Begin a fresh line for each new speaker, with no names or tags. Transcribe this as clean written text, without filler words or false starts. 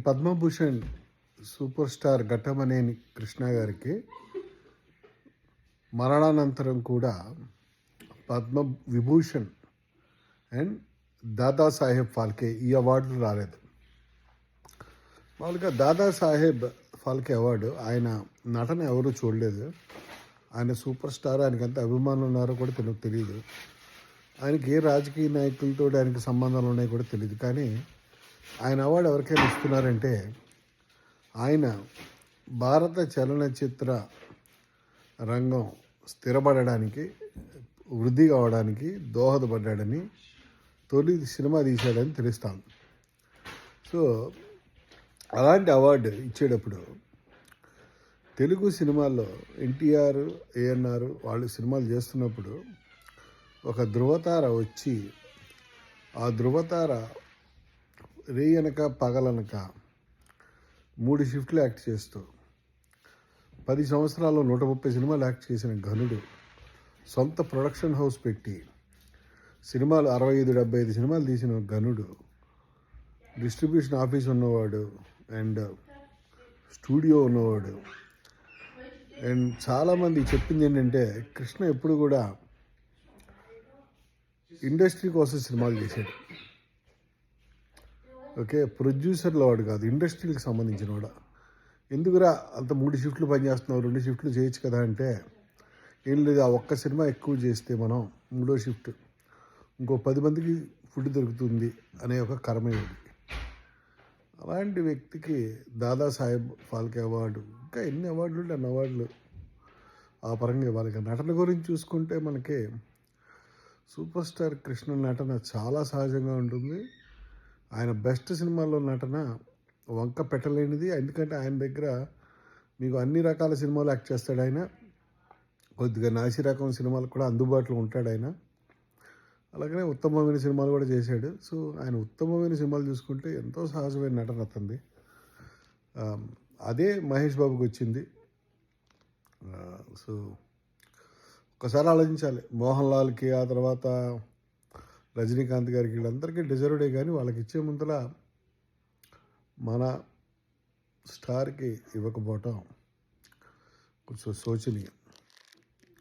Padma Bhushan super star Ghattamaneni Krishna గారికి మరణానంతరం కూడా పద్మ విభూషణ్ అండ్ దాదాసాహెబ్ ఫాల్కే ఈ అవార్డులు రాలేదు. మామూలుగా దాదాసాహెబ్ ఫాల్కే అవార్డు ఆయన నటన ఎవరూ చూడలేదు. ఆయన సూపర్ స్టార్, ఆయనకి ఎంత అభిమానులు ఉన్నారో కూడా తెలియదు. ఆయనకి ఏ రాజకీయ నాయకులతో ఆయనకి సంబంధాలు ఉన్నాయో కూడా తెలియదు. కానీ ఆయన అవార్డు ఎవరికైనా ఇస్తున్నారంటే ఆయన భారత చలనచిత్ర రంగం స్థిరపడడానికి, వృద్ధి కావడానికి దోహదపడ్డాడని, తొలి సినిమా తీశాడని తెలుస్తాం. సో అలాంటి అవార్డు ఇచ్చేటప్పుడు తెలుగు సినిమాల్లో ఎన్టీఆర్, ఏఎన్ఆర్ వాళ్ళు సినిమాలు చేస్తున్నప్పుడు ఒక ధృవతార వచ్చి ఆ ధృవతార రేయనక పగలనక 3 షిఫ్ట్లు యాక్ట్ చేస్తూ 10 సంవత్సరాల్లో 130 సినిమాలు యాక్ట్ చేసిన ఘనుడు, సొంత ప్రొడక్షన్ హౌస్ పెట్టి సినిమాలు 65-75 సినిమాలు తీసిన ఘనుడు, డిస్ట్రిబ్యూషన్ ఆఫీస్ ఉన్నవాడు అండ్ స్టూడియో ఉన్నవాడు. అండ్ చాలామంది చెప్పింది ఏంటంటే కృష్ణ ఎప్పుడు కూడా ఇండస్ట్రీ కోసం సినిమాలు చేశాడు. ఓకే, ప్రొడ్యూసర్లో వాడు కాదు, ఇండస్ట్రీకి సంబంధించిన వాడు. ఎందుకురా అంత 3 షిఫ్ట్లు పనిచేస్తున్నావు, 2 షిఫ్ట్లు చేయొచ్చు కదా అంటే, ఏం లేదు, ఆ ఒక్క సినిమా ఎక్కువ చేస్తే మనం 3వ షిఫ్ట్ ఇంకో 10 మందికి ఫుడ్ దొరుకుతుంది అనే ఒక కర్మయోగి. అలాంటి వ్యక్తికి దాదాసాహెబ్ ఫాల్కే అవార్డు, ఇంకా ఎన్ని అవార్డులు ఉంటే అన్ని అవార్డులు ఆ పరంగా ఇవ్వాలి. నటన గురించి చూసుకుంటే మనకి సూపర్ స్టార్ కృష్ణ నటన చాలా సహజంగా ఉంటుంది. ఆయన బెస్ట్ సినిమాల్లో నటన వంక పెట్టలేనిది. ఎందుకంటే ఆయన దగ్గర మీకు అన్ని రకాల సినిమాలు యాక్ట్ చేస్తాడు ఆయన. కొద్దిగా నాసి రకం సినిమాలు కూడా అందుబాటులో ఉంటాడు ఆయన. అలాగనే ఉత్తమమైన సినిమాలు కూడా చేశాడు. సో ఆయన ఉత్తమమైన సినిమాలు చూసుకుంటే ఎంతో సహజమైన నటన అతనిది. అదే మహేష్ బాబుకి వచ్చింది. సో ఒకసారి ఆలోచించాలి, మోహన్ లాల్కి, ఆ తర్వాత రజనీకాంత్ గారికి, వీళ్ళందరికీ డిజర్వ్డే. కానీ వాళ్ళకి ఇచ్చే ముందల మన స్టార్కి ఇవ్వకపోవటం కొంచెం శోచనీయం.